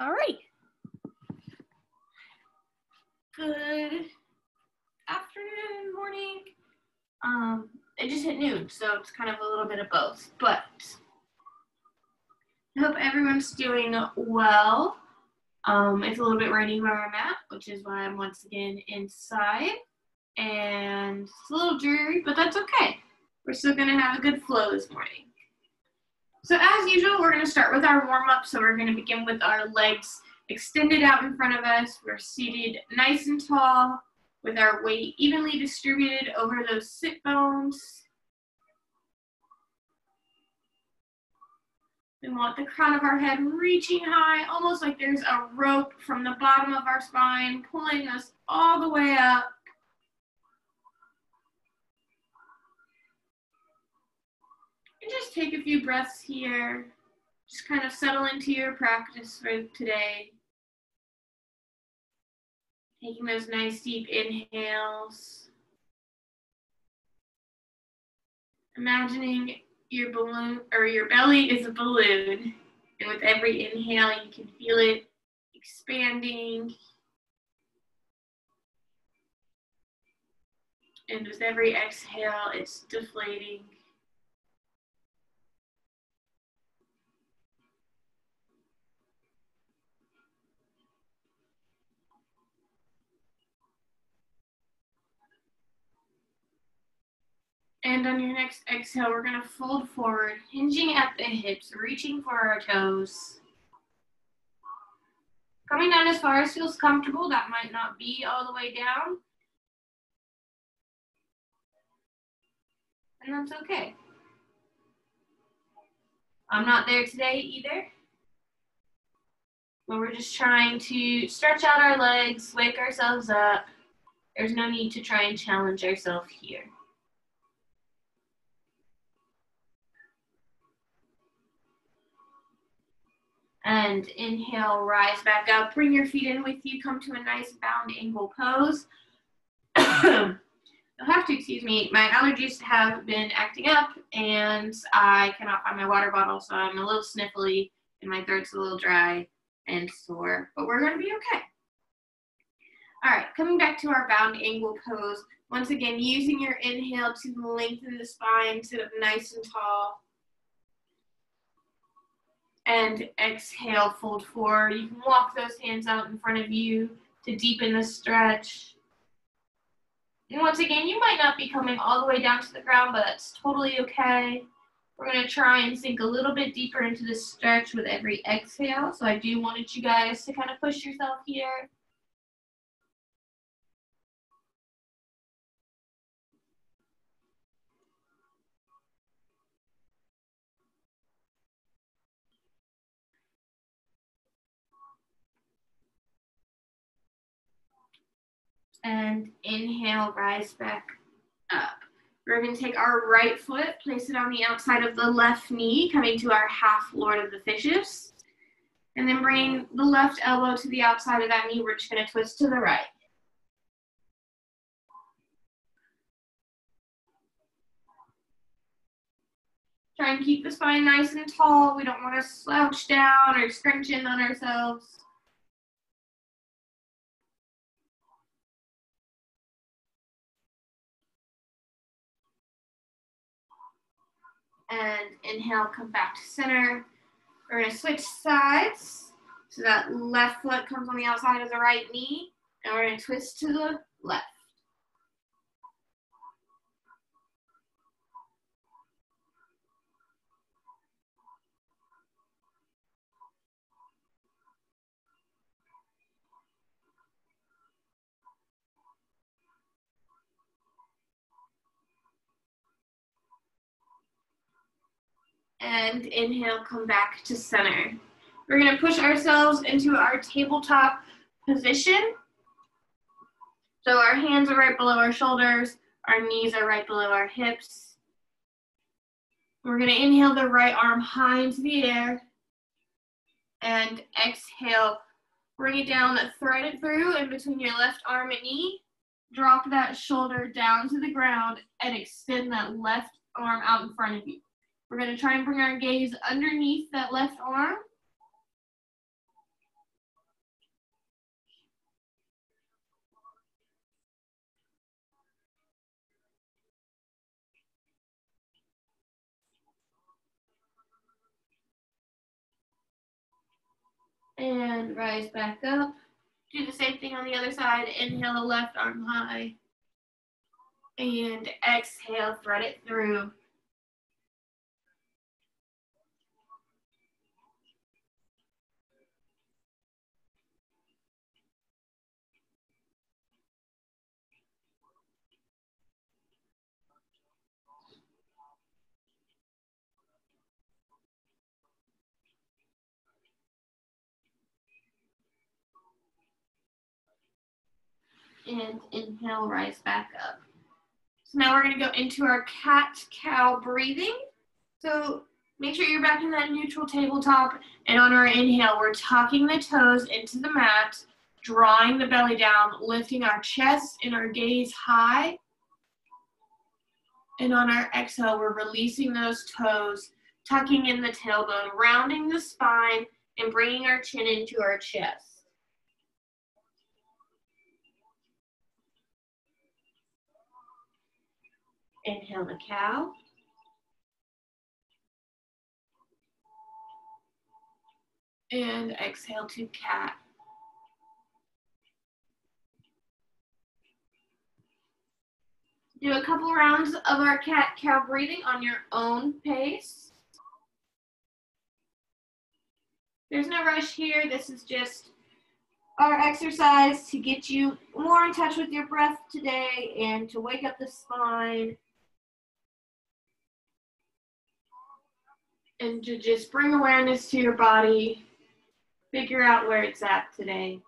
All right. Good afternoon, morning. It just hit noon, so it's kind of a little bit of both, but I hope everyone's doing well. It's a little bit rainy where I'm at, which is why I'm once again inside, and it's a little dreary, but that's okay. We're still gonna have a good flow this morning. So as usual, we're gonna start with our warm-up. So we're gonna begin with our legs extended out in front of us. We're seated nice and tall with our weight evenly distributed over those sit bones. We want the crown of our head reaching high, almost like there's a rope from the bottom of our spine pulling us all the way up. And just take a few breaths here. Just kind of settle into your practice for today. Taking those nice deep inhales. Imagining your balloon or your belly is a balloon. And with every inhale, you can feel it expanding. And with every exhale, it's deflating. And on your next exhale, we're going to fold forward, hinging at the hips, reaching for our toes. Coming down as far as feels comfortable. That might not be all the way down. And that's okay. I'm not there today either. But we're just trying to stretch out our legs, wake ourselves up. There's no need to try and challenge ourselves here. And inhale, rise back up. Bring your feet in with you. Come to a nice bound angle pose. You'll have to excuse me. My allergies have been acting up, and I cannot find my water bottle, so I'm a little sniffly, and my throat's a little dry and sore, but we're going to be okay. All right, coming back to our bound angle pose. Once again, using your inhale to lengthen the spine, sit up nice and tall. And exhale, fold forward. You can walk those hands out in front of you to deepen the stretch. And once again, you might not be coming all the way down to the ground, but that's totally okay. We're going to try and sink a little bit deeper into the stretch with every exhale. So I do want you guys to kind of push yourself here. And inhale, rise back up. We're going to take our right foot, place it on the outside of the left knee, coming to our half Lord of the Fishes. And then bringing the left elbow to the outside of that knee, we're just going to twist to the right. Try and keep the spine nice and tall. We don't want to slouch down or scrunch in on ourselves. And inhale, come back to center. We're going to switch sides. So that left foot comes on the outside of the right knee. And we're going to twist to the left. And inhale, come back to center. We're going to push ourselves into our tabletop position. So our hands are right below our shoulders. Our knees are right below our hips. We're going to inhale the right arm high into the air. And exhale, bring it down, thread it through in between your left arm and knee. Drop that shoulder down to the ground and extend that left arm out in front of you. We're going to try and bring our gaze underneath that left arm. And rise back up. Do the same thing on the other side. Inhale the left arm high. And exhale, thread it through. And inhale, rise back up. So now we're going to go into our cat-cow breathing. So make sure you're back in that neutral tabletop. And on our inhale, we're tucking the toes into the mat, drawing the belly down, lifting our chest and our gaze high. And on our exhale, we're releasing those toes, tucking in the tailbone, rounding the spine, and bringing our chin into our chest. Inhale the cow. And exhale to cat. Do a couple rounds of our cat-cow breathing on your own pace. There's no rush here. This is just our exercise to get you more in touch with your breath today and to wake up the spine. And to just bring awareness to your body, figure out where it's at today.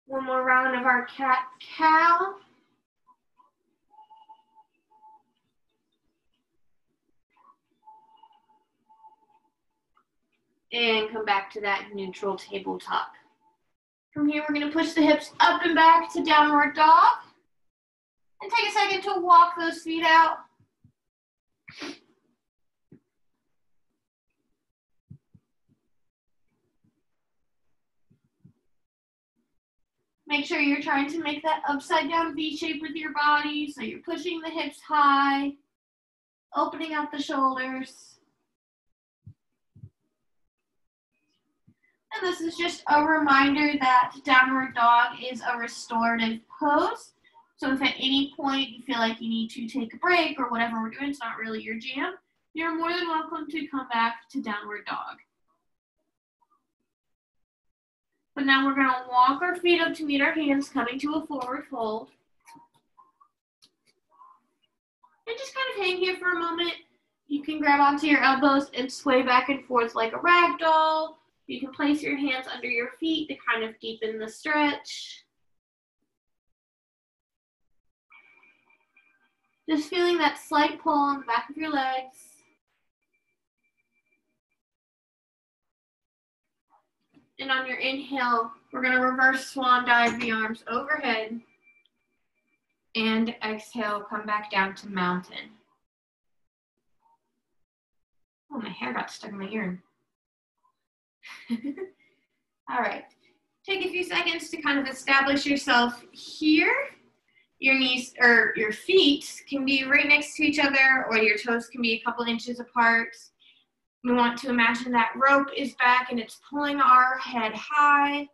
One more round of our cat-cow. And come back to that neutral tabletop. From here, we're going to push the hips up and back to downward dog. And take a second to walk those feet out. Make sure you're trying to make that upside down V shape with your body. So you're pushing the hips high, opening up the shoulders. And this is just a reminder that downward dog is a restorative pose. So if at any point you feel like you need to take a break or whatever we're doing, it's not really your jam, you're more than welcome to come back to downward dog. But now we're going to walk our feet up to meet our hands, coming to a forward fold. And just kind of hang here for a moment. You can grab onto your elbows and sway back and forth like a rag doll. You can place your hands under your feet to kind of deepen the stretch. Just feeling that slight pull on the back of your legs. And on your inhale, we're going to reverse swan dive the arms overhead. And exhale, come back down to mountain. Oh, my hair got stuck in my ear. All right, take a few seconds to kind of establish yourself here. Your knees or your feet can be right next to each other, or your toes can be a couple inches apart. We want to imagine that rope is back and it's pulling our head high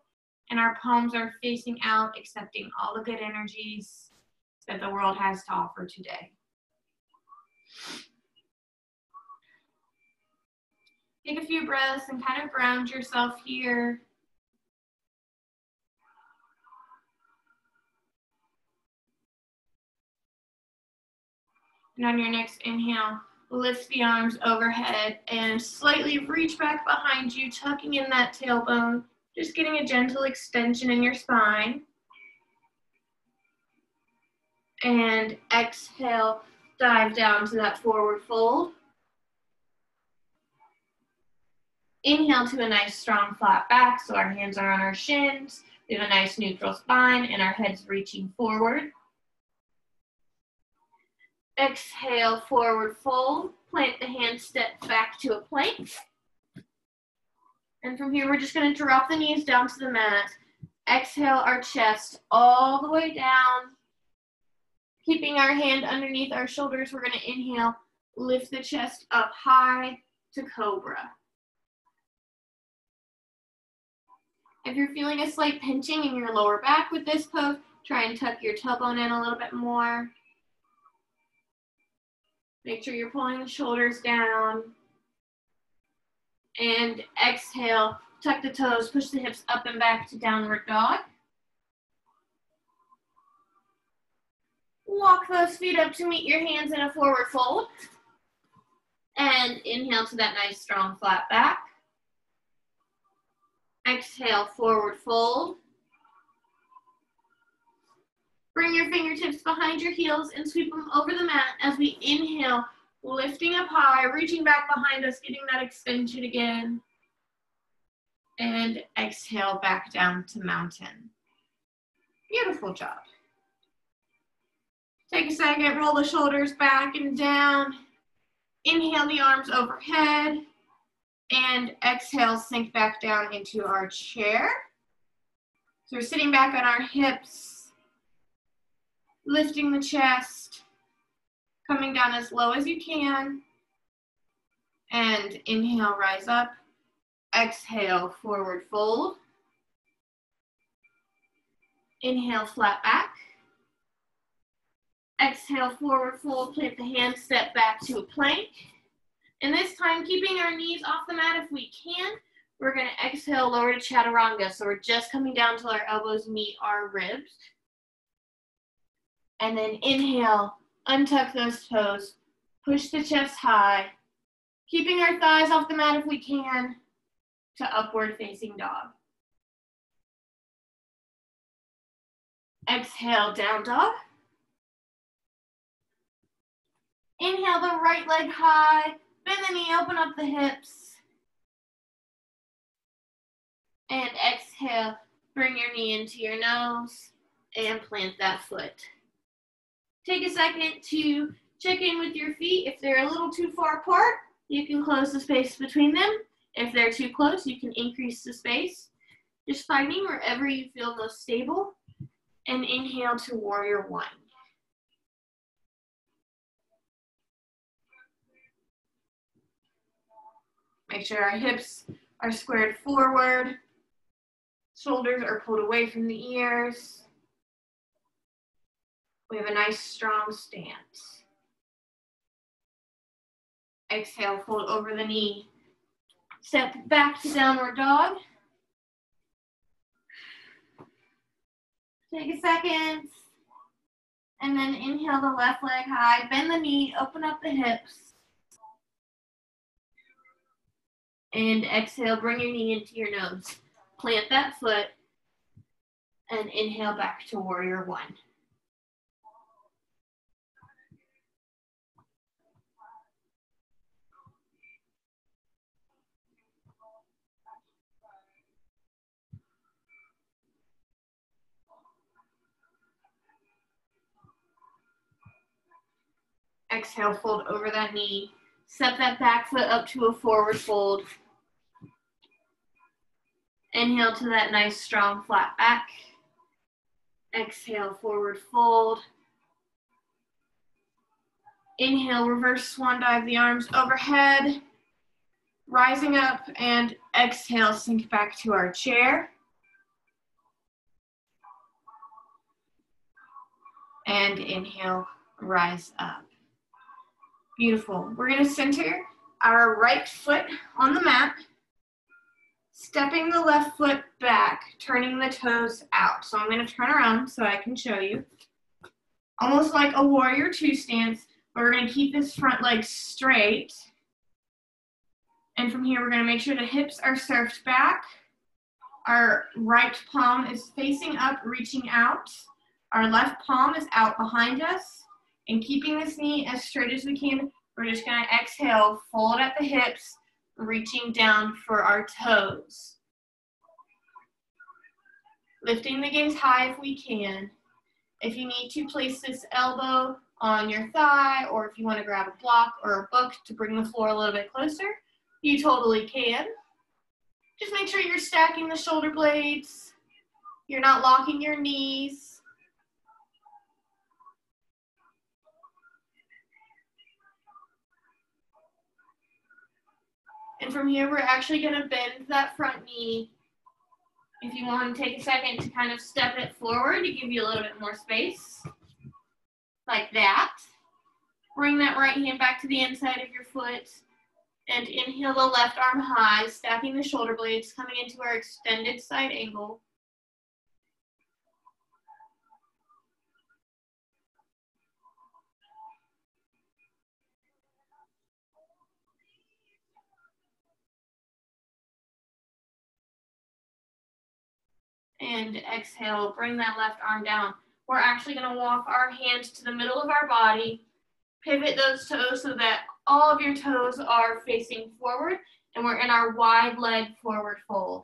and our palms are facing out, accepting all the good energies that the world has to offer today. Take a few breaths and kind of ground yourself here. And on your next inhale, lift the arms overhead and slightly reach back behind you, tucking in that tailbone, just getting a gentle extension in your spine. And exhale, dive down to that forward fold. Inhale to a nice strong flat back, so our hands are on our shins. We have a nice neutral spine and our head's reaching forward. Exhale, forward fold. Plant the hands, step back to a plank. And from here, we're just going to drop the knees down to the mat. Exhale our chest all the way down. Keeping our hand underneath our shoulders, we're going to inhale, lift the chest up high to cobra. If you're feeling a slight pinching in your lower back with this pose, try and tuck your tailbone in a little bit more. Make sure you're pulling the shoulders down. And exhale, tuck the toes, push the hips up and back to downward dog. Walk those feet up to meet your hands in a forward fold. And inhale to that nice strong flat back. Exhale, forward fold. Bring your fingertips behind your heels and sweep them over the mat as we inhale, lifting up high, reaching back behind us, getting that extension again. And exhale back down to mountain. Beautiful job. Take a second, roll the shoulders back and down. Inhale the arms overhead. And exhale, sink back down into our chair. So we're sitting back on our hips, lifting the chest, coming down as low as you can. And inhale, rise up. Exhale, forward fold. Inhale, flat back. Exhale, forward fold, plant the hands, step back to a plank. And this time, keeping our knees off the mat if we can, we're going to exhale, lower to chaturanga. So we're just coming down till our elbows meet our ribs. And then inhale, untuck those toes, push the chest high, keeping our thighs off the mat if we can, to upward facing dog. Exhale, down dog. Inhale the right leg high, bend the knee, open up the hips. And exhale, bring your knee into your nose and plant that foot. Take a second to check in with your feet. If they're a little too far apart, you can close the space between them. If they're too close, you can increase the space. Just finding wherever you feel most stable. And inhale to warrior one. Make sure our hips are squared forward. Shoulders are pulled away from the ears. We have a nice strong stance. Exhale, fold over the knee. Step back to downward dog. Take a second. And then inhale the left leg high. Bend the knee, open up the hips. And exhale, bring your knee into your nose. Plant that foot. And inhale back to warrior one. Exhale, fold over that knee. Step that back foot up to a forward fold. Inhale to that nice strong flat back. Exhale, forward fold. Inhale, reverse swan dive the arms overhead. Rising up, and exhale, sink back to our chair. And inhale, rise up. Beautiful. We're going to center our right foot on the mat, stepping the left foot back, turning the toes out. So I'm going to turn around so I can show you. Almost like a warrior two stance, but we're going to keep this front leg straight. And from here, we're going to make sure the hips are surfed back. Our right palm is facing up, reaching out. Our left palm is out behind us. And keeping this knee as straight as we can, we're just going to exhale, fold at the hips, reaching down for our toes. Lifting the gaze high if we can. If you need to place this elbow on your thigh, or if you want to grab a block or a book to bring the floor a little bit closer, you totally can. Just make sure you're stacking the shoulder blades. You're not locking your knees. And from here, we're actually going to bend that front knee. If you want to take a second to kind of step it forward to give you a little bit more space, like that. Bring that right hand back to the inside of your foot. And inhale the left arm high, stacking the shoulder blades, coming into our extended side angle. And exhale, bring that left arm down. We're actually going to walk our hands to the middle of our body, pivot those toes so that all of your toes are facing forward, and we're in our wide leg forward fold.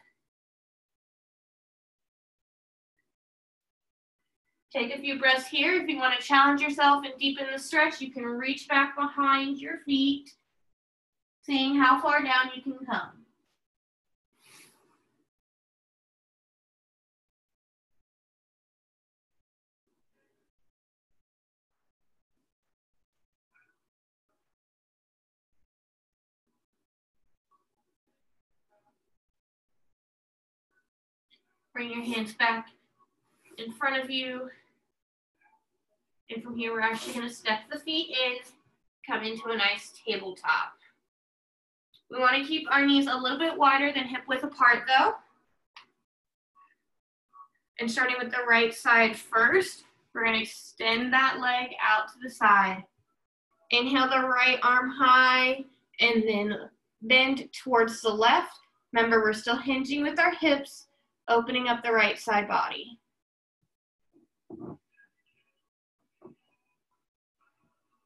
Take a few breaths here. If you want to challenge yourself and deepen the stretch, you can reach back behind your feet, seeing how far down you can come. Bring your hands back in front of you. And from here, we're actually going to step the feet in, come into a nice tabletop. We want to keep our knees a little bit wider than hip width apart though. And starting with the right side first, we're going to extend that leg out to the side. Inhale the right arm high and then bend towards the left. Remember, we're still hinging with our hips, opening up the right side body.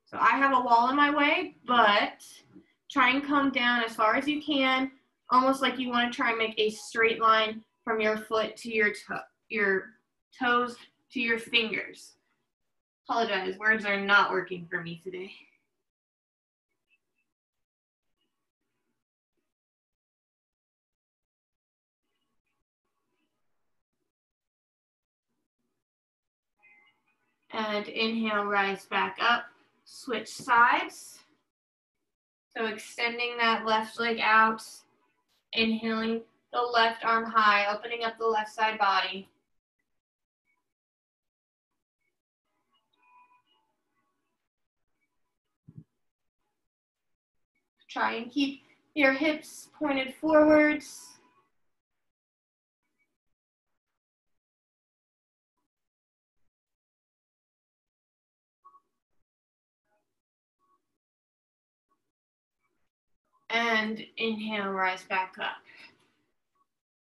So I have a wall in my way, but try and come down as far as you can, almost like you want to try and make a straight line from your foot to your toes to your fingers. Apologize, words are not working for me today. And inhale, rise back up, switch sides. So extending that left leg out, inhaling the left arm high, opening up the left side body. Try and keep your hips pointed forwards. And inhale, rise back up.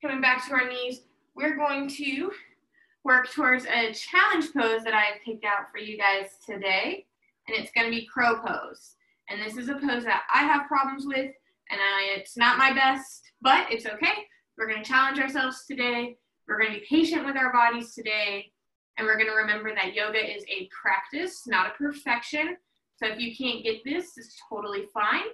Coming back to our knees, we're going to work towards a challenge pose that I've picked out for you guys today. And it's going to be crow pose. And this is a pose that I have problems with, and it's not my best, but it's okay. We're going to challenge ourselves today. We're going to be patient with our bodies today. And we're going to remember that yoga is a practice, not a perfection. So if you can't get this, it's totally fine.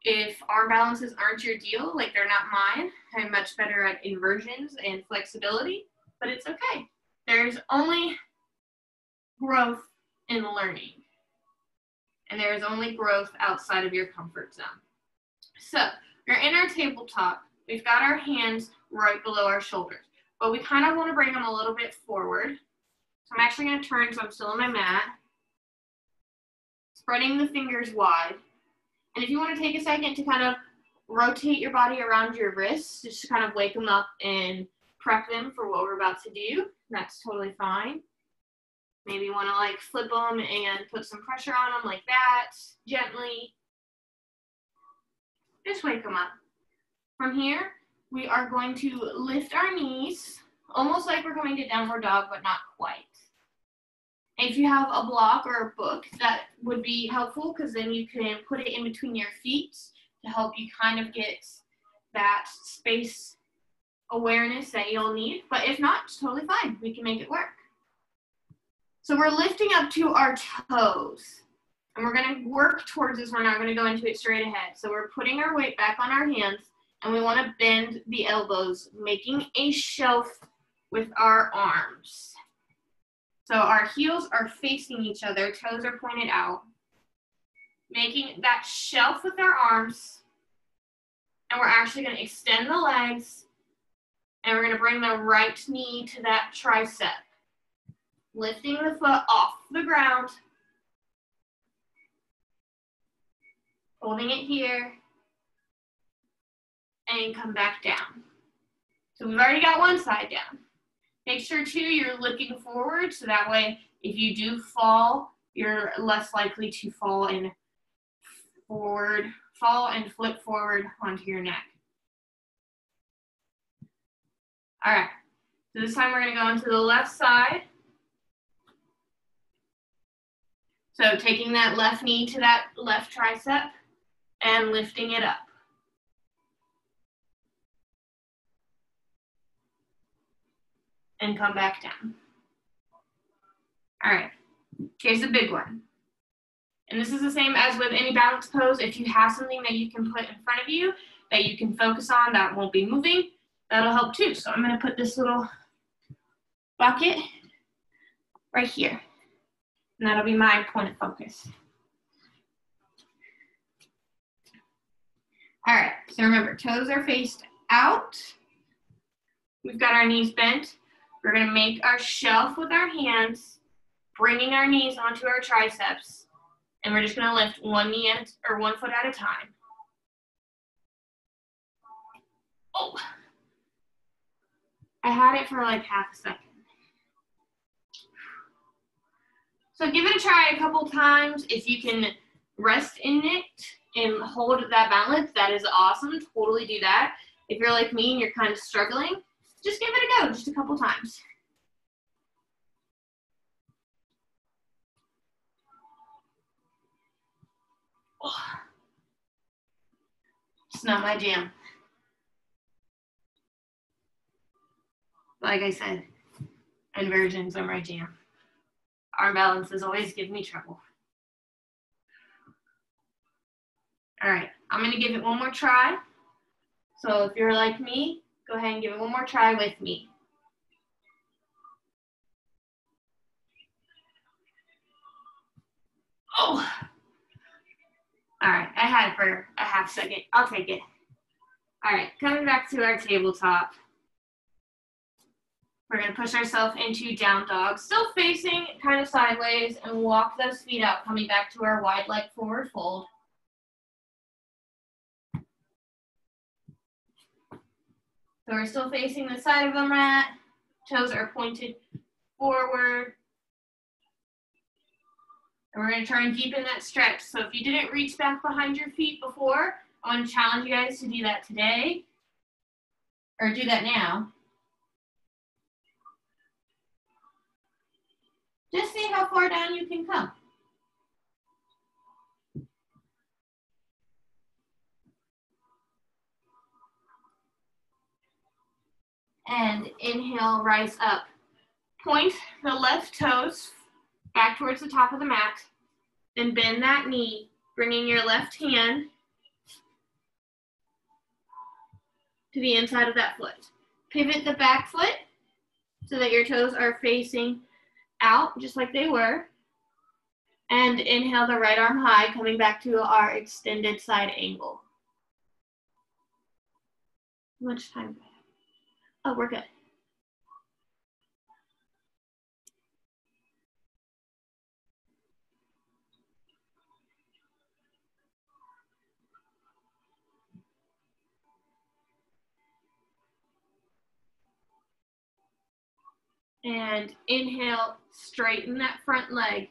If arm balances aren't your deal, like they're not mine, I'm much better at inversions and flexibility, but it's okay. There's only growth in learning. And there is only growth outside of your comfort zone. So we're in our tabletop. We've got our hands right below our shoulders, but we kind of want to bring them a little bit forward. So I'm actually going to turn so I'm still on my mat. Spreading the fingers wide. And if you want to take a second to kind of rotate your body around your wrists, just to kind of wake them up and prep them for what we're about to do, that's totally fine. Maybe you want to like flip them and put some pressure on them like that, gently. Just wake them up. From here, we are going to lift our knees, almost like we're going to downward dog, but not quite. And if you have a block or a book, that would be helpful because then you can put it in between your feet to help you kind of get that space awareness that you'll need. But if not, it's totally fine. We can make it work. So we're lifting up to our toes, and we're going to work towards this. We're not going to go into it straight ahead. So we're putting our weight back on our hands, and we want to bend the elbows, making a shelf with our arms. So our heels are facing each other, toes are pointed out, making that shelf with our arms, and we're actually going to extend the legs, and we're going to bring the right knee to that tricep, lifting the foot off the ground, holding it here, and come back down. So we've already got one side down. Make sure too you're looking forward, so that way if you do fall, you're less likely to fall and flip forward onto your neck. All right, so this time we're gonna go into the left side. So taking that left knee to that left tricep and lifting it up. And come back down. All right, here's the big one. And this is the same as with any balance pose. If you have something that you can put in front of you that you can focus on that won't be moving, that'll help too. So I'm gonna put this little bucket right here. And that'll be my point of focus. All right, so remember, toes are faced out. We've got our knees bent. We're gonna make our shelf with our hands, bringing our knees onto our triceps, and we're just gonna lift one foot at a time. Oh, I had it for like half a second. So give it a try a couple times. If you can rest in it and hold that balance, that is awesome. Totally do that. If you're like me and you're kind of struggling, just give it a go, just a couple times. Oh. It's not my jam. Like I said, inversions are my jam. Arm balances always give me trouble. All right, I'm gonna give it one more try. So if you're like me, go ahead and give it one more try with me. Oh, all right, I had it for a half second. I'll take it. All right, coming back to our tabletop. We're gonna push ourselves into down dog, still facing kind of sideways, and walk those feet out, coming back to our wide leg forward fold. So we're still facing the side of the mat. Toes are pointed forward. And we're gonna try and deepen that stretch. So if you didn't reach back behind your feet before, I want to challenge you guys to do that today, or do that now. Just see how far down you can come. And inhale, rise up. Point the left toes back towards the top of the mat. Then bend that knee, bringing your left hand to the inside of that foot. Pivot the back foot so that your toes are facing out just like they were. And inhale the right arm high, coming back to our extended side angle. How much time do I have? Oh, we're good. And inhale, straighten that front leg.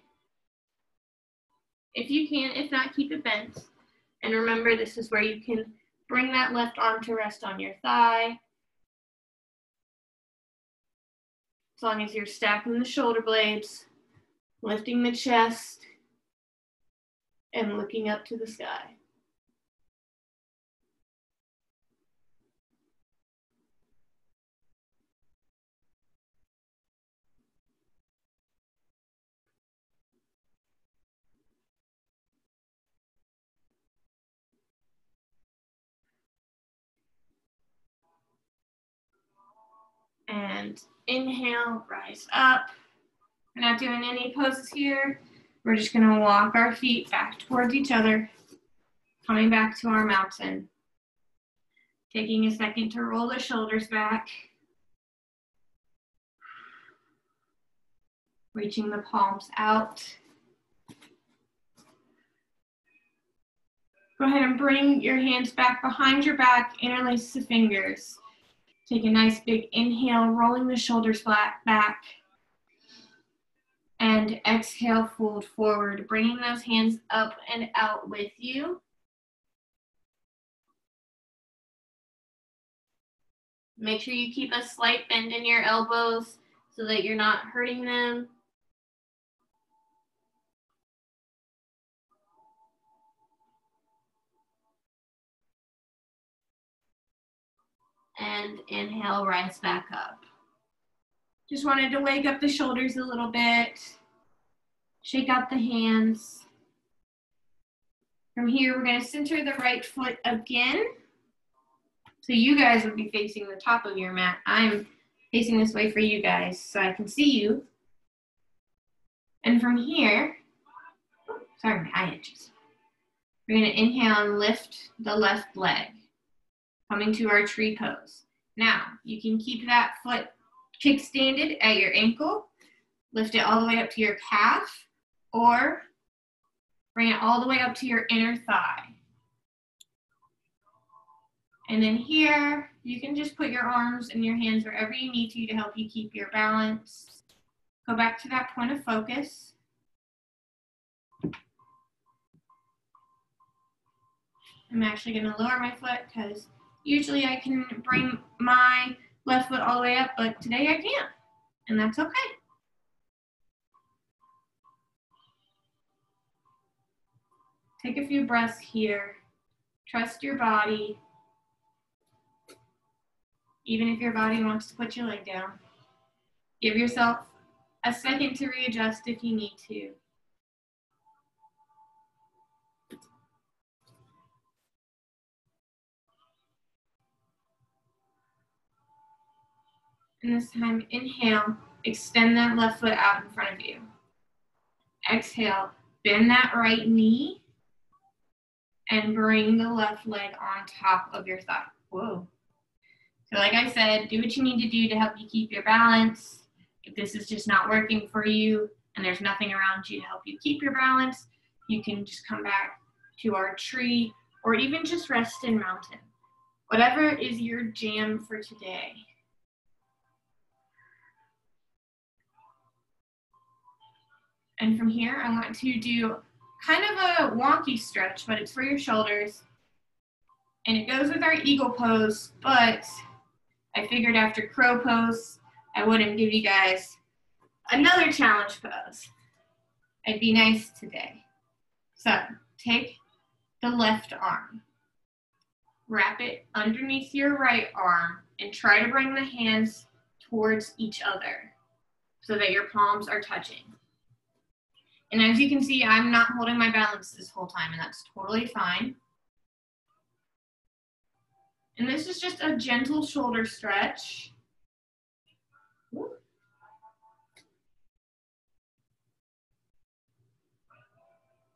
If you can, if not, keep it bent. And remember, this is where you can bring that left arm to rest on your thigh. As long as you're stacking the shoulder blades, lifting the chest, and looking up to the sky. And inhale, rise up. We're not doing any poses here. We're just gonna walk our feet back towards each other, coming back to our mountain. Taking a second to roll the shoulders back. Reaching the palms out. Go ahead and bring your hands back behind your back, interlace the fingers. Take a nice big inhale, rolling the shoulders flat back. And exhale, fold forward, bringing those hands up and out with you. Make sure you keep a slight bend in your elbows so that you're not hurting them. And inhale, rise back up. Just wanted to wake up the shoulders a little bit. Shake out the hands. From here, we're gonna center the right foot again. So you guys would be facing the top of your mat. I'm facing this way for you guys so I can see you. And from here, sorry, my eye itches. We're gonna inhale and lift the left leg, coming to our tree pose. Now, you can keep that foot kickstanded at your ankle, lift it all the way up to your calf, or bring it all the way up to your inner thigh. And then here, you can just put your arms and your hands wherever you need to help you keep your balance. Go back to that point of focus. I'm actually gonna lower my foot because usually I can bring my left foot all the way up, but today I can't, and that's okay. Take a few breaths here. Trust your body. Even if your body wants to put your leg down. Give yourself a second to readjust if you need to. And this time, inhale, extend that left foot out in front of you. Exhale, bend that right knee and bring the left leg on top of your thigh. Whoa. So like I said, do what you need to do to help you keep your balance. If this is just not working for you and there's nothing around you to help you keep your balance, you can just come back to our tree or even just rest in mountain. Whatever is your jam for today. And from here, I want to do kind of a wonky stretch, but it's for your shoulders. And it goes with our eagle pose, but I figured after crow pose, I wouldn't give you guys another challenge pose. I'd be nice today. So take the left arm, wrap it underneath your right arm, and try to bring the hands towards each other so that your palms are touching. And as you can see, I'm not holding my balance this whole time, and that's totally fine. And this is just a gentle shoulder stretch.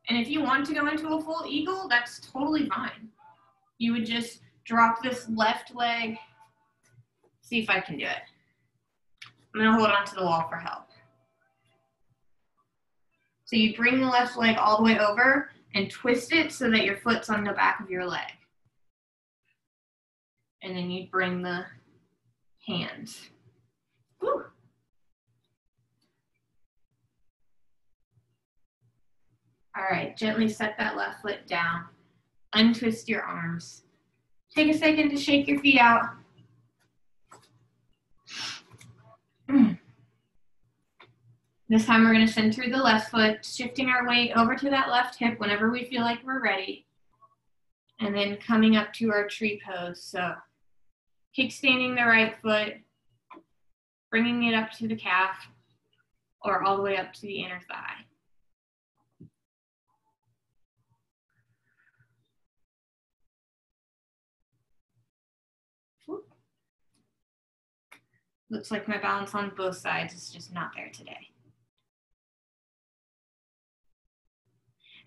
And if you want to go into a full eagle, that's totally fine. You would just drop this left leg. See if I can do it. I'm gonna hold on to the wall for help. So you bring the left leg all the way over and twist it so that your foot's on the back of your leg. And then you bring the hands. Woo. All right, gently set that left foot down. Untwist your arms. Take a second to shake your feet out. This time we're going to center the left foot, shifting our weight over to that left hip whenever we feel like we're ready. And then coming up to our tree pose. So kickstanding the right foot, bringing it up to the calf, or all the way up to the inner thigh. Looks like my balance on both sides is just not there today.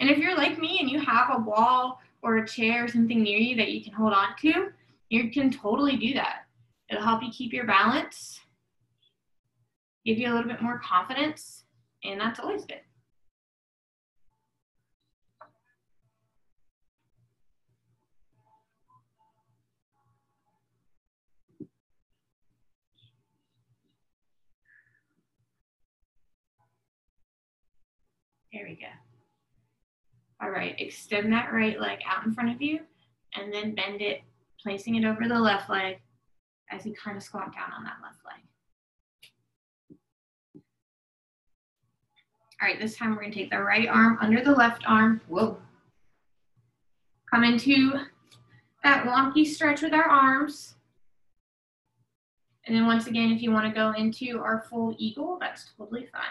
And if you're like me and you have a wall or a chair or something near you that you can hold on to, you can totally do that. It'll help you keep your balance, give you a little bit more confidence, and that's always good. There we go. All right, extend that right leg out in front of you and then bend it, placing it over the left leg as you kind of squat down on that left leg. All right, this time we're gonna take the right arm under the left arm. Whoa. Come into that wonky stretch with our arms. And then once again, if you wanna go into our full eagle, that's totally fine.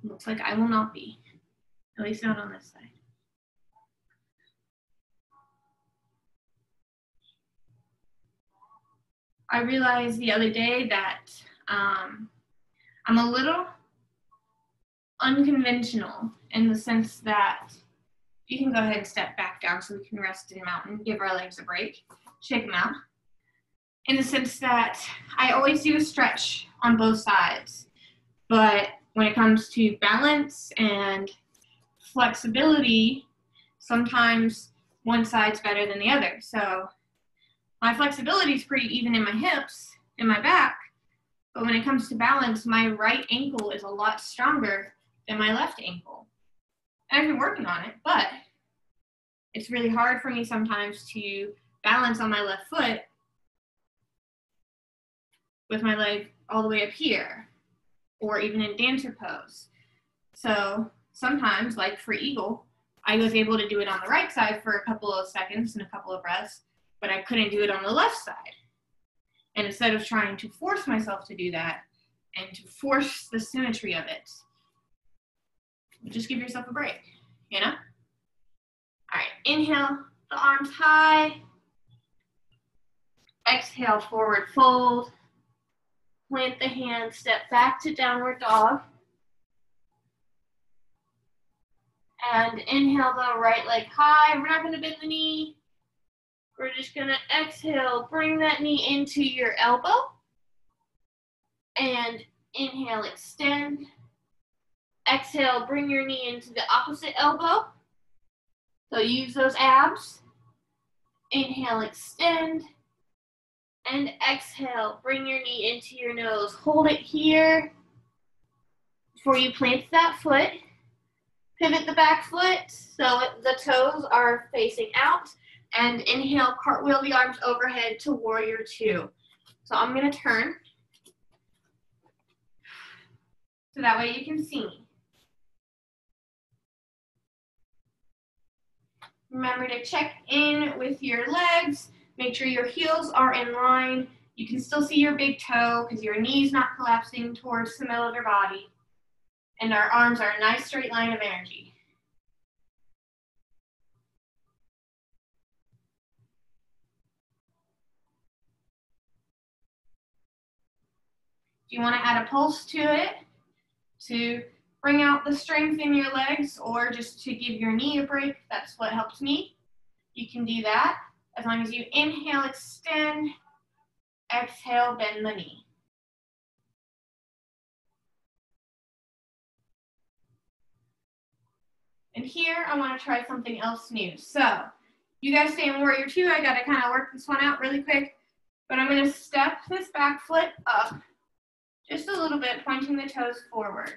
Looks like I will not be, at least not on this side. I realized the other day that I'm a little unconventional in the sense that you can go ahead and step back down so we can rest in mountain, give our legs a break, shake them out. In the sense that I always do a stretch on both sides, but when it comes to balance and flexibility, sometimes one side's better than the other. So my flexibility is pretty even in my hips, in my back, but when it comes to balance, my right ankle is a lot stronger than my left ankle. And I've been working on it, but it's really hard for me sometimes to balance on my left foot with my leg all the way up here, or even in dancer pose. So sometimes, like for eagle, I was able to do it on the right side for a couple of seconds and a couple of breaths, but I couldn't do it on the left side. And instead of trying to force myself to do that and to force the symmetry of it, just give yourself a break, you know? All right, inhale, the arms high. Exhale, forward fold. Plant the hands, step back to downward dog. And inhale the right leg high. We're not gonna bend the knee. We're just gonna exhale, bring that knee into your elbow. And inhale, extend. Exhale, bring your knee into the opposite elbow. So use those abs. Inhale, extend. And exhale, bring your knee into your nose. Hold it here before you plant that foot. Pivot the back foot so the toes are facing out. And inhale, cartwheel the arms overhead to warrior two. So I'm gonna turn so that way you can see me. Remember to check in with your legs. Make sure your heels are in line. You can still see your big toe because your knee's not collapsing towards the middle of your body. And our arms are a nice straight line of energy. If you want to add a pulse to it to bring out the strength in your legs or just to give your knee a break, that's what helps me. You can do that as long as you inhale, extend, exhale, bend the knee. And here I want to try something else new. So you guys stay in warrior two. I got to kind of work this one out really quick, but I'm going to step this back foot up just a little bit, pointing the toes forward.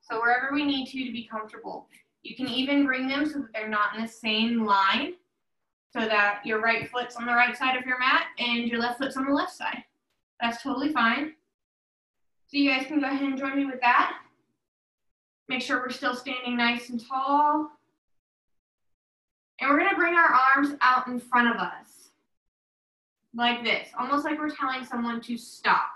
So wherever we need to be comfortable. You can even bring them so that they're not in the same line so that your right foot's on the right side of your mat and your left foot's on the left side. That's totally fine. So you guys can go ahead and join me with that. Make sure we're still standing nice and tall. And we're gonna bring our arms out in front of us. Like this, almost like we're telling someone to stop.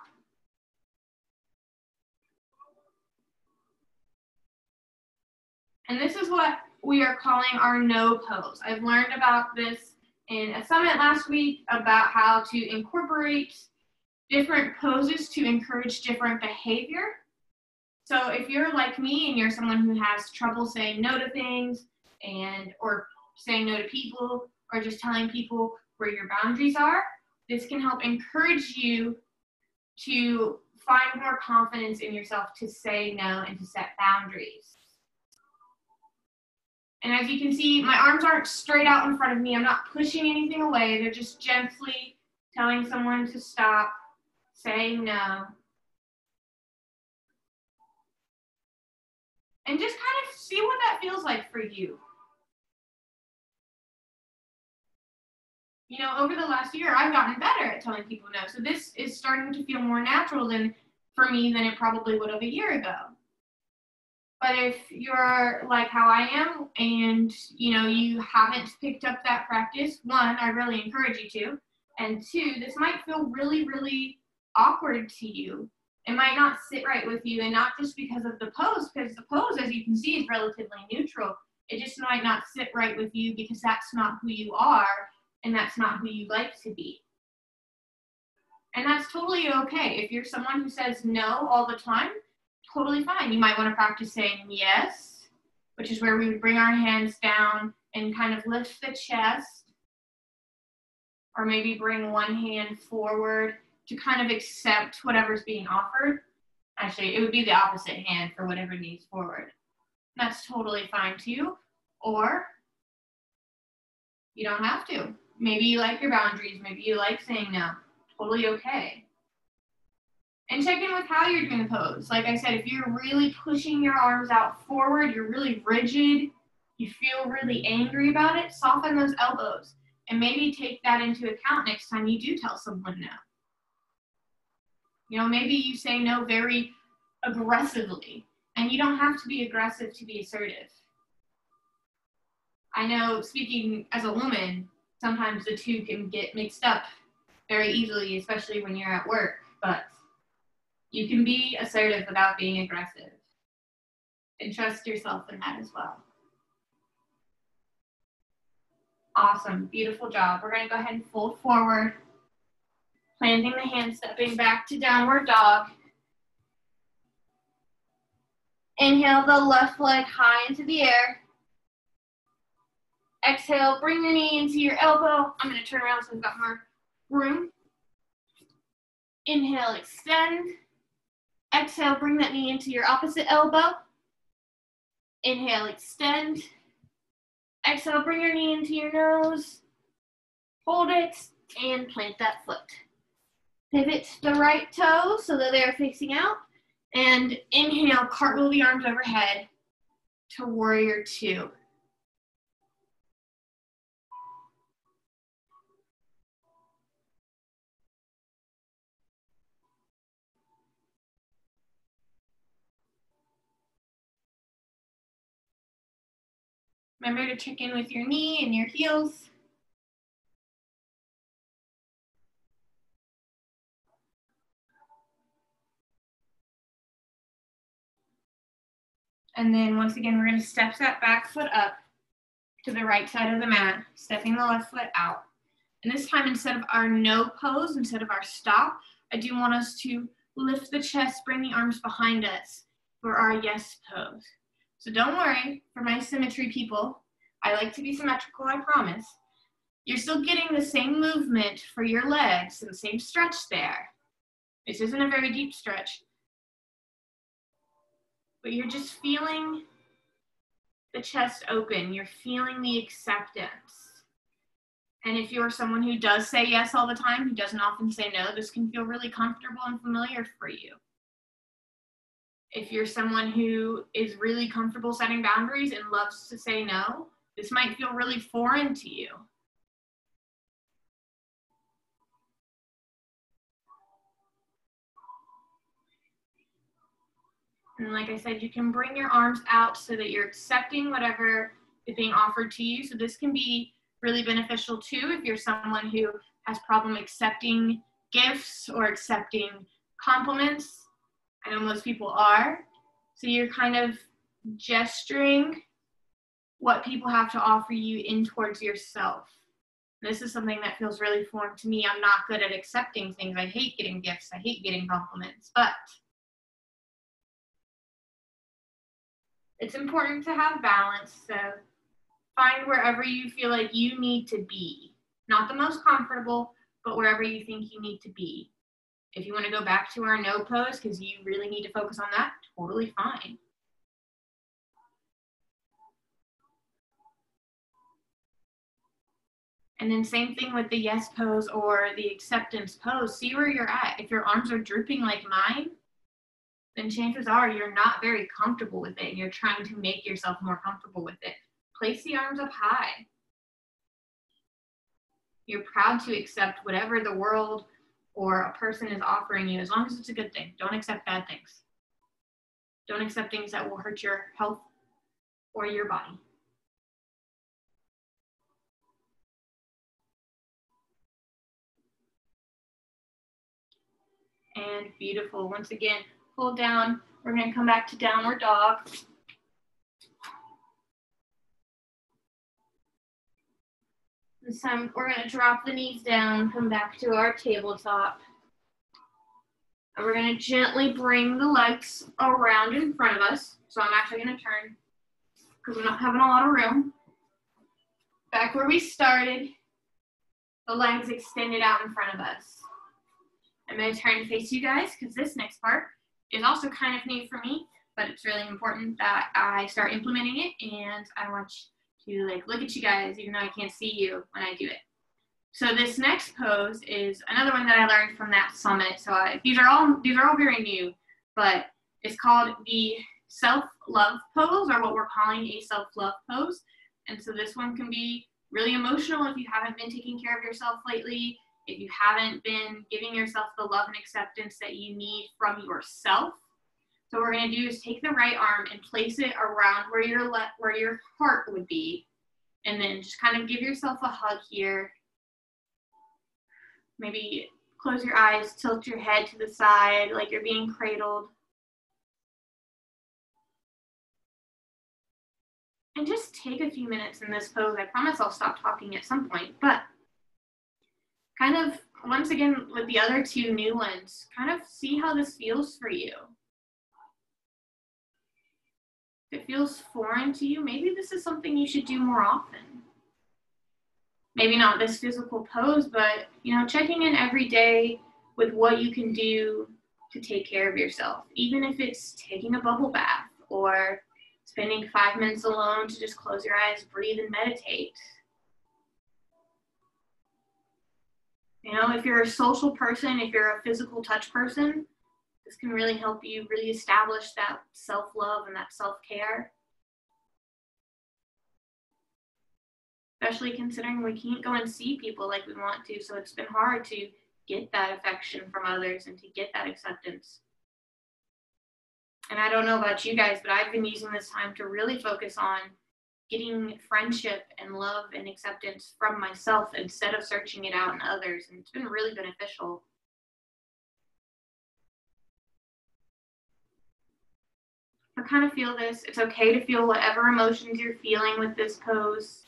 And this is what we are calling our no pose. I've learned about this in a summit last week about how to incorporate different poses to encourage different behavior. So if you're like me and you're someone who has trouble saying no to things or saying no to people or just telling people where your boundaries are, this can help encourage you to find more confidence in yourself to say no and to set boundaries. And as you can see, my arms aren't straight out in front of me. I'm not pushing anything away. They're just gently telling someone to stop, saying no. And just kind of see what that feels like for you. You know, over the last year, I've gotten better at telling people no. So this is starting to feel more natural for me than it probably would have a year ago. But if you're like how I am and, you know, you haven't picked up that practice, one, I really encourage you to. And two, this might feel really, really awkward to you. It might not sit right with you, and not just because of the pose, because the pose, as you can see, is relatively neutral. It just might not sit right with you because that's not who you are, and that's not who you like to be. And that's totally okay. If you're someone who says no all the time, totally fine. You might want to practice saying yes, which is where we would bring our hands down and kind of lift the chest, or maybe bring one hand forward to kind of accept whatever's being offered. Actually, it would be the opposite hand for whatever needs forward. That's totally fine too. Or you don't have to. Maybe you like your boundaries. Maybe you like saying no. Totally okay. And check in with how you're doing the pose. Like I said, if you're really pushing your arms out forward, you're really rigid, you feel really angry about it, soften those elbows. And maybe take that into account next time you do tell someone no. You know, maybe you say no very aggressively, and you don't have to be aggressive to be assertive. I know, speaking as a woman, sometimes the two can get mixed up very easily, especially when you're at work, but you can be assertive without being aggressive. And trust yourself in that as well. Awesome, beautiful job. We're gonna go ahead and fold forward, planting the hand, stepping back to downward dog. Inhale the left leg high into the air. Exhale, bring your knee into your elbow. I'm gonna turn around so I've got more room. Inhale, extend. Exhale, bring that knee into your opposite elbow. Inhale, extend. Exhale, bring your knee into your nose. Hold it and plant that foot. Pivot the right toes so that they're facing out. And inhale, cartwheel the arms overhead to warrior two. Remember to check in with your knee and your heels. And then once again, we're going to step that back foot up to the right side of the mat, stepping the left foot out. And this time, instead of our no pose, instead of our stop, I do want us to lift the chest, bring the arms behind us for our yes pose. So don't worry, for my symmetry people, I like to be symmetrical, I promise. You're still getting the same movement for your legs and the same stretch there. This isn't a very deep stretch. But you're just feeling the chest open. You're feeling the acceptance. And if you're someone who does say yes all the time, who doesn't often say no, this can feel really comfortable and familiar for you. If you're someone who is really comfortable setting boundaries and loves to say no, this might feel really foreign to you. And like I said, you can bring your arms out so that you're accepting whatever is being offered to you. So this can be really beneficial too if you're someone who has problem accepting gifts or accepting compliments. I know most people are. So you're kind of gesturing what people have to offer you in towards yourself. This is something that feels really foreign to me. I'm not good at accepting things. I hate getting gifts. I hate getting compliments, but it's important to have balance. So find wherever you feel like you need to be. Not the most comfortable, but wherever you think you need to be. If you want to go back to our no pose because you really need to focus on that, totally fine. And then same thing with the yes pose or the acceptance pose. See where you're at. If your arms are drooping like mine, then chances are you're not very comfortable with it and you're trying to make yourself more comfortable with it. Place the arms up high. You're proud to accept whatever the world or a person is offering you, as long as it's a good thing. Don't accept bad things. Don't accept things that will hurt your health or your body. And beautiful. Once again, pull down. We're going to come back to downward dog. This time we're going to drop the knees down, come back to our tabletop. And we're going to gently bring the legs around in front of us. So I'm actually going to turn because we're not having a lot of room. Back where we started, the legs extended out in front of us. I'm going to turn to face you guys because this next part is also kind of new for me, but it's really important that I start implementing it, and I want you to look at you guys even though I can't see you when I do it. So this next pose is another one that I learned from that summit. So these are all very new, but it's called the self-love pose, or what we're calling a self-love pose. And so this one can be really emotional if you haven't been taking care of yourself lately, if you haven't been giving yourself the love and acceptance that you need from yourself. So what we're going to do is take the right arm and place it around where your heart would be, and then just kind of give yourself a hug here. Maybe close your eyes, tilt your head to the side like you're being cradled. And just take a few minutes in this pose. I promise I'll stop talking at some point, but kind of, once again, with the other two new ones, kind of see how this feels for you. If it feels foreign to you, maybe this is something you should do more often. Maybe not this physical pose, but, checking in every day with what you can do to take care of yourself, even if it's taking a bubble bath or spending 5 minutes alone to just close your eyes, breathe, and meditate. If you're a social person, if you're a physical touch person, this can really help you really establish that self-love and that self-care. Especially considering we can't go and see people like we want to, so it's been hard to get that affection from others and to get that acceptance. And I don't know about you guys, but I've been using this time to really focus on getting friendship and love and acceptance from myself instead of searching it out in others, and it's been really beneficial. I kind of feel this. It's okay to feel whatever emotions you're feeling with this pose.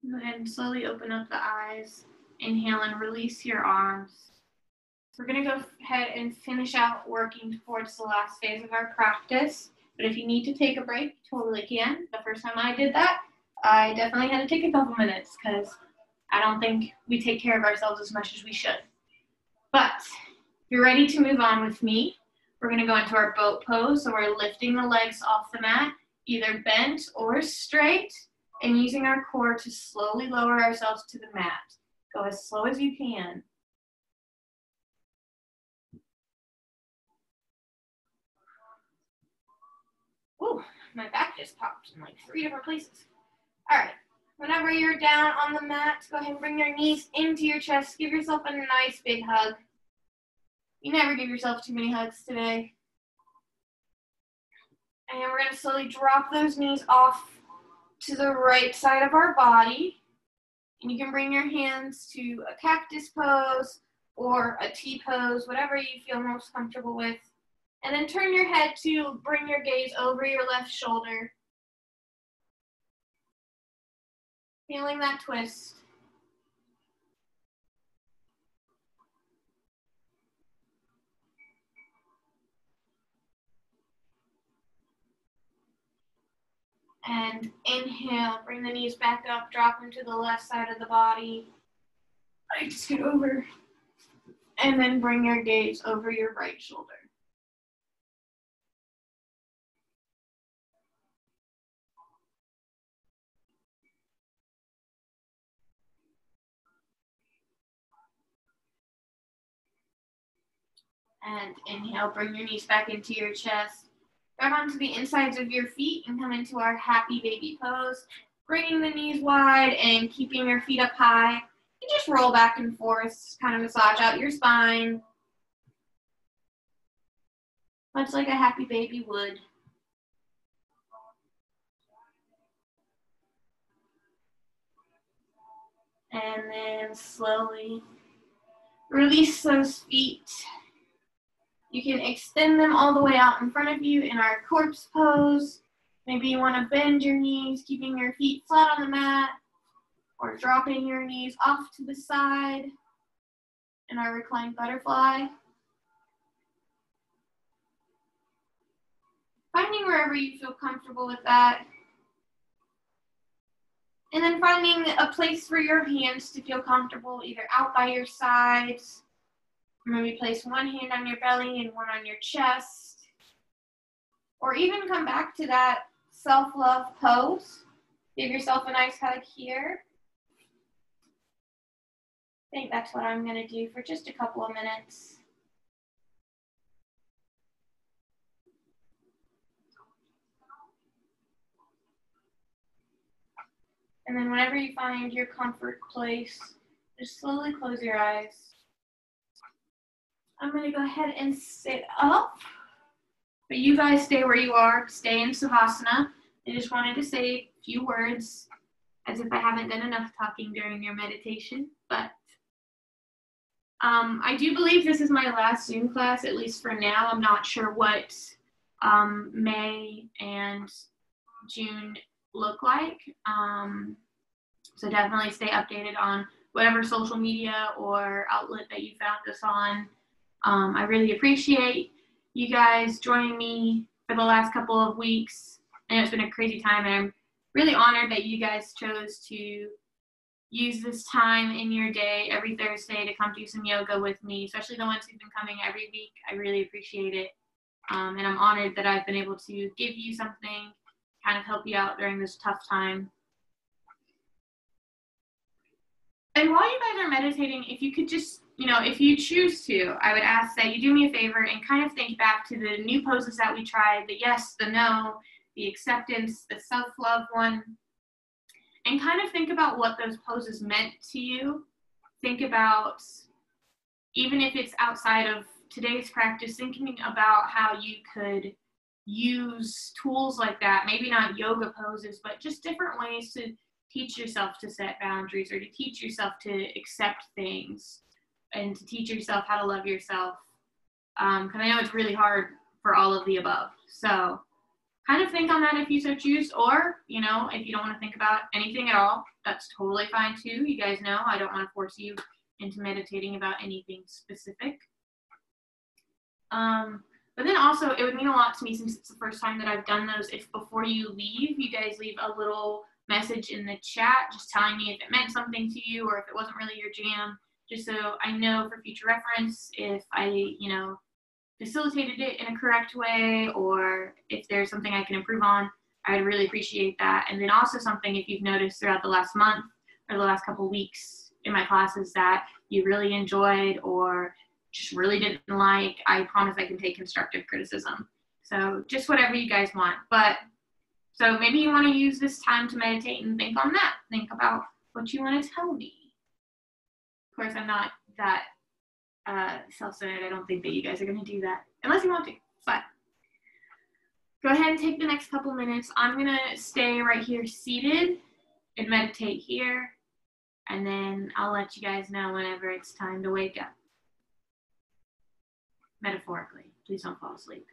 Go ahead and slowly open up the eyes. Inhale and release your arms. We're going to go ahead and finish out working towards the last phase of our practice. But if you need to take a break, you totally can. The first time I did that, I definitely had to take a couple minutes because I don't think we take care of ourselves as much as we should. But if you're ready to move on with me, we're going to go into our boat pose. So we're lifting the legs off the mat, either bent or straight, and using our core to slowly lower ourselves to the mat. Go as slow as you can. Ooh, my back just popped in like 3 different places. All right, Whenever you're down on the mat, go ahead and bring your knees into your chest. Give yourself a nice big hug. You never give yourself too many hugs today. And we're going to slowly drop those knees off to the right side of our body. And you can bring your hands to a cactus pose or a T pose, whatever you feel most comfortable with. And then turn your head to bring your gaze over your left shoulder. Feeling that twist. And inhale, bring the knees back up, drop them to the left side of the body. Right, scoot over. And then bring your gaze over your right shoulder. And inhale, bring your knees back into your chest. Grab onto the insides of your feet and come into our happy baby pose. Bringing the knees wide and keeping your feet up high. You just roll back and forth, kind of massage out your spine. Much like a happy baby would. And then slowly release those feet. You can extend them all the way out in front of you in our corpse pose. Maybe you want to bend your knees, keeping your feet flat on the mat, or dropping your knees off to the side in our reclined butterfly. Finding wherever you feel comfortable with that. And then finding a place for your hands to feel comfortable, either out by your sides. Maybe place one hand on your belly and one on your chest. Or even come back to that self-love pose. Give yourself a nice hug here. I think that's what I'm going to do for just a couple of minutes. And then whenever you find your comfort place, just slowly close your eyes. I'm going to go ahead and sit up. But you guys stay where you are. Stay in Savasana. I just wanted to say a few words, as if I haven't done enough talking during your meditation. But I do believe this is my last Zoom class, at least for now. I'm not sure what May and June look like. So definitely stay updated on whatever social media or outlet that you found us on. I really appreciate you guys joining me for the last couple of weeks. I know it's been a crazy time, and I'm really honored that you guys chose to use this time in your day every Thursday to come do some yoga with me, especially the ones who've been coming every week. I really appreciate it. And I'm honored that I've been able to give you something, kind of help you out during this tough time. And while you guys are meditating, if you could just, if you choose to, I would ask that you do me a favor and kind of think back to the new poses that we tried, the yes, the no, the acceptance, the self-love one, and kind of think about what those poses meant to you. Think about, even if it's outside of today's practice, thinking about how you could use tools like that, maybe not yoga poses, but just different ways to teach yourself to set boundaries, or to teach yourself to accept things, and to teach yourself how to love yourself. Because I know it's really hard for all of the above. So kind of think on that if you so choose, or, if you don't want to think about anything at all, that's totally fine too. You guys know I don't want to force you into meditating about anything specific. But then also, it would mean a lot to me, since it's the first time that I've done those, if before you leave, you guys leave a little message in the chat just telling me if it meant something to you or if it wasn't really your jam, just so I know for future reference if I, facilitated it in a correct way, or if there's something I can improve on. I'd really appreciate that. And then also something, if you've noticed throughout the last month or the last couple of weeks in my classes that you really enjoyed or just really didn't like, I promise I can take constructive criticism. So just whatever you guys want. But So maybe you want to use this time to meditate and think on that. Think about what you want to tell me. Of course, I'm not that self-centered. I don't think that you guys are going to do that unless you want to. But go ahead and take the next couple minutes. I'm going to stay right here seated and meditate here. And then I'll let you guys know whenever it's time to wake up. Metaphorically. Please don't fall asleep.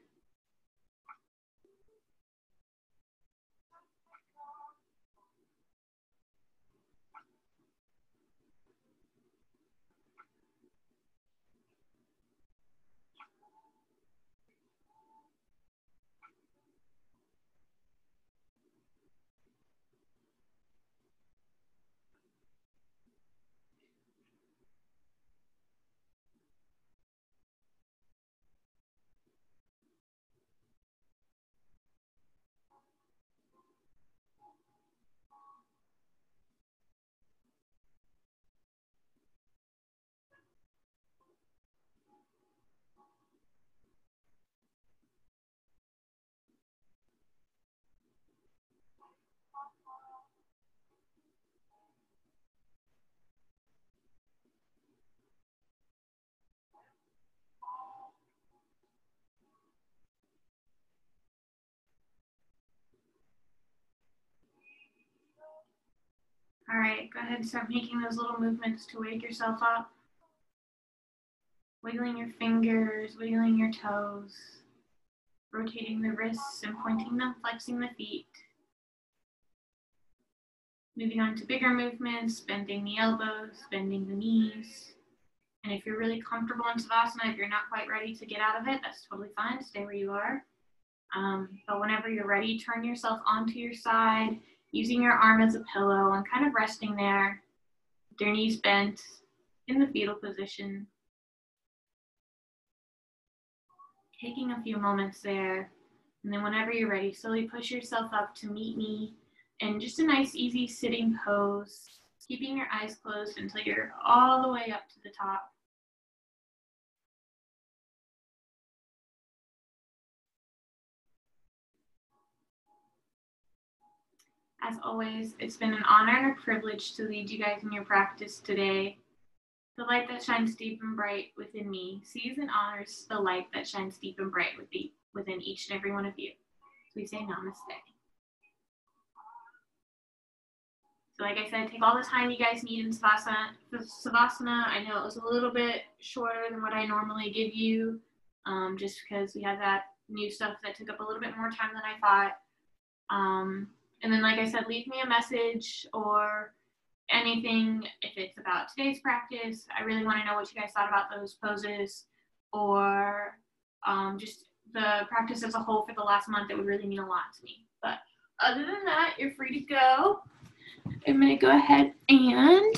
All right, go ahead and start making those little movements to wake yourself up. Wiggling your fingers, wiggling your toes, rotating the wrists and pointing them, flexing the feet. Moving on to bigger movements, bending the elbows, bending the knees. And if you're really comfortable in Savasana, if you're not quite ready to get out of it, that's totally fine. Stay where you are. But whenever you're ready, turn yourself onto your side, using your arm as a pillow and kind of resting there with your knees bent in the fetal position. Taking a few moments there. And then whenever you're ready, slowly push yourself up to meet me in just a nice, easy sitting pose, keeping your eyes closed until you're all the way up to the top. As always, it's been an honor and a privilege to lead you guys in your practice today. The light that shines deep and bright within me sees and honors the light that shines deep and bright within each and every one of you. So we say namaste. So like I said, take all the time you guys need in Savasana. I know it was a little bit shorter than what I normally give you, just because we had that new stuff that took up a little bit more time than I thought. And then, like I said, leave me a message or anything if it's about today's practice. I really want to know what you guys thought about those poses, or just the practice as a whole for the last month. It would really mean a lot to me. But other than that, you're free to go. I'm going to go ahead and